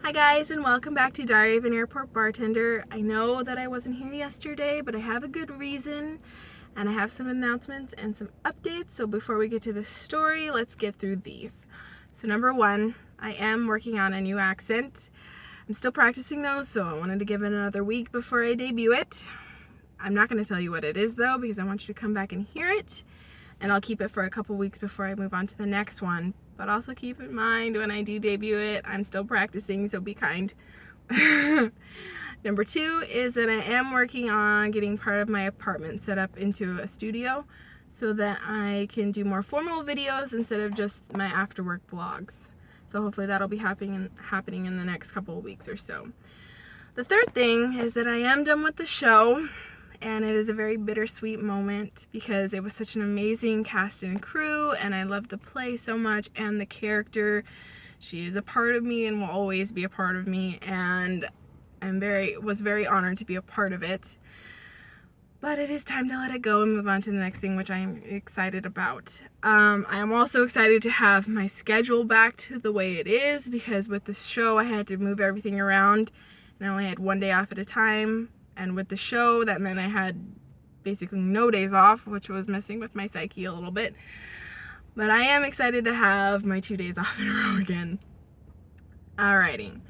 Hi guys, and welcome back to Diary of an Airport Bartender. I know that I wasn't here yesterday, but I have a good reason, and I have some announcements and some updates. So before we get to the story, let's get through these. So number one, I am working on a new accent. I'm still practicing those, so I wanted to give it another week before I debut it. I'm not going to tell you what it is though, because I want you to come back and hear it, and I'll keep it for a couple weeks before I move on to the next one. But also keep in mind, when I do debut it, I'm still practicing, so be kind. Number two is that I am working on getting part of my apartment set up into a studio so that I can do more formal videos instead of just my after work vlogs. So hopefully that'll be happening in the next couple of weeks or so. The third thing is that I am done with the show, and it is a very bittersweet moment because it was such an amazing cast and crew, and I love the play so much and the character. She is a part of me and will always be a part of me, and was very honored to be a part of it. But it is time to let it go and move on to the next thing, which I am excited about. I am also excited to have my schedule back to the way it is, because with the show I had to move everything around and I only had one day off at a time. And with the show, that meant I had basically no days off, which was messing with my psyche a little bit. But I am excited to have my 2 days off in a row again. Alrighty.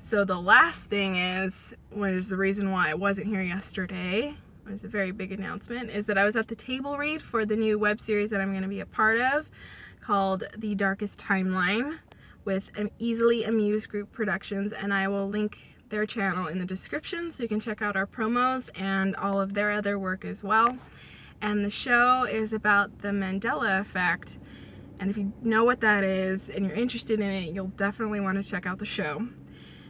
So the last thing is, which is the reason why I wasn't here yesterday, it was a very big announcement, is that I was at the table read for the new web series that I'm going to be a part of, called The Darkest Timeline, with an Easily Amused Group Productions, and I will link their channel in the description so you can check out our promos and all of their other work as well. And the show is about the Mandela effect, and if you know what that is and you're interested in it, you'll definitely want to check out the show.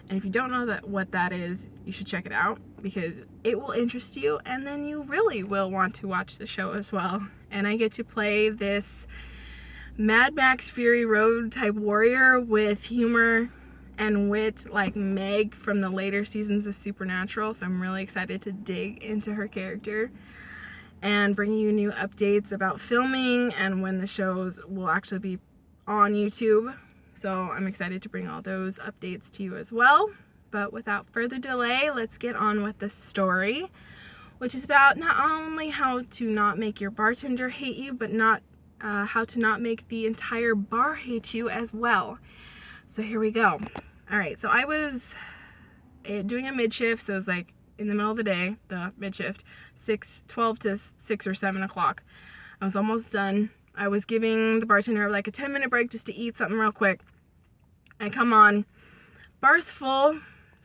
And if you don't know what that is, you should check it out, because it will interest you, and then you really will want to watch the show as well. And I get to play this Mad Max Fury Road type warrior with humor and wit like Meg from the later seasons of Supernatural, so I'm really excited to dig into her character and bring you new updates about filming and when the shows will actually be on YouTube. So I'm excited to bring all those updates to you as well. But without further delay, let's get on with the story, which is about not only how to not make your bartender hate you, but how to not make the entire bar hate you as well. So here we go. All right, so I was doing a mid-shift, so it was like in the middle of the day, the mid-shift, 12 to 6 or 7 o'clock. I was almost done. I was giving the bartender like a 10-minute break just to eat something real quick. I come on, bar's full,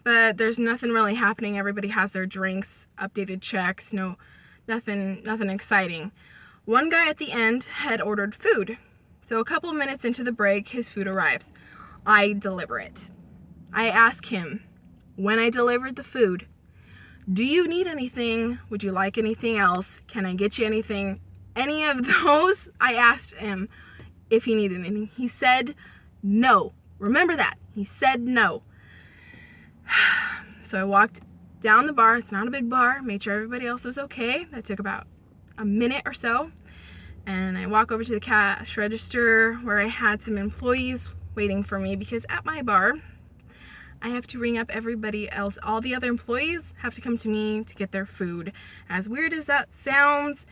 but there's nothing really happening. Everybody has their drinks, updated checks, nothing exciting. One guy at the end had ordered food. So a couple minutes into the break, his food arrives. I deliver it. I ask him, when I delivered the food, do you need anything? Would you like anything else? Can I get you anything? Any of those? I asked him if he needed anything. He said no. Remember that. He said no. So I walked down the bar. It's not a big bar. Made sure everybody else was okay. That took about a minute or so. And I walk over to the cash register where I had some employees waiting for me, because at my bar, I have to ring up everybody else. All the other employees have to come to me to get their food. As weird as that sounds,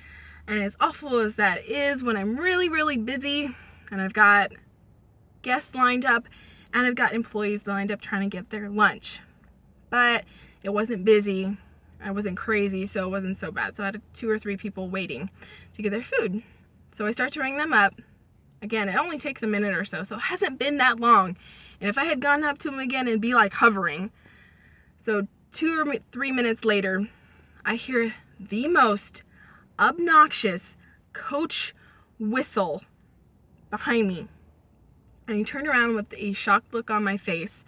and as awful as that is, when I'm really, really busy and I've got guests lined up and I've got employees lined up trying to get their lunch. But it wasn't busy. I wasn't crazy, so it wasn't so bad. So I had 2 or 3 people waiting to get their food. So I start to ring them up. Again, it only takes a minute or so, so it hasn't been that long. And if I had gone up to him again, it'd be like hovering. So 2 or 3 minutes later, I hear the most obnoxious coach whistle behind me. And I turned around with a shocked look on my face.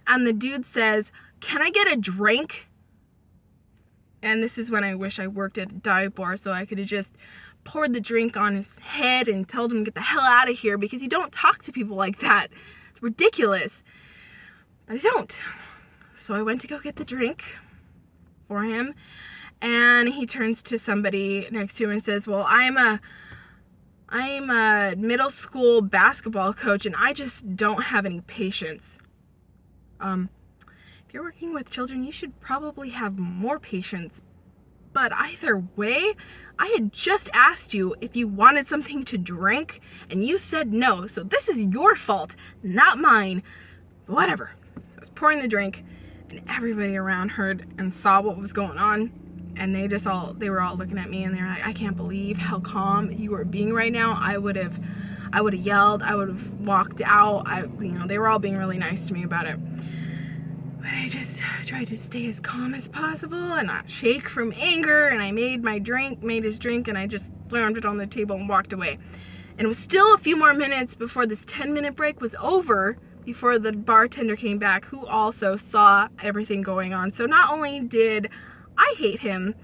And the dude says, "Can I get a drink?" And this is when I wish I worked at a dive bar, so I could have just poured the drink on his head and told him to get the hell out of here, because you don't talk to people like that. It's ridiculous. But I don't. So I went to go get the drink for him, and he turns to somebody next to him and says, "Well, I'm a middle school basketball coach, and I just don't have any patience." If you're working with children, you should probably have more patience. But either way, I had just asked you if you wanted something to drink, and you said no, so this is your fault, not mine. But whatever. I was pouring the drink, and everybody around heard and saw what was going on, and they were all looking at me, and they were like, I can't believe how calm you are being right now. I would have yelled, I would have walked out. They were all being really nice to me about it. But I just tried to stay as calm as possible and not shake from anger, and I made his drink, and I just slammed it on the table and walked away. And it was still a few more minutes before this 10-minute break was over, before the bartender came back, who also saw everything going on. So not only did I hate him,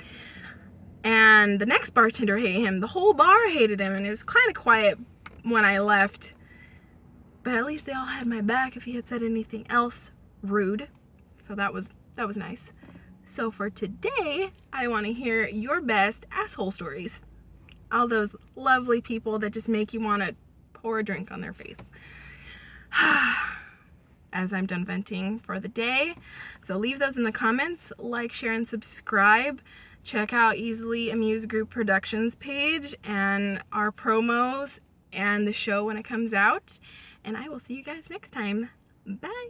and the next bartender hated him, the whole bar hated him, and it was kind of quiet when I left. But at least they all had my back if he had said anything else rude. So that was nice. So for today, I want to hear your best asshole stories. All those lovely people that just make you want to pour a drink on their face. As I'm done venting for the day. So leave those in the comments. Like, share, and subscribe. Check out Easily Amused Group Productions page and our promos and the show when it comes out. And I will see you guys next time. Bye.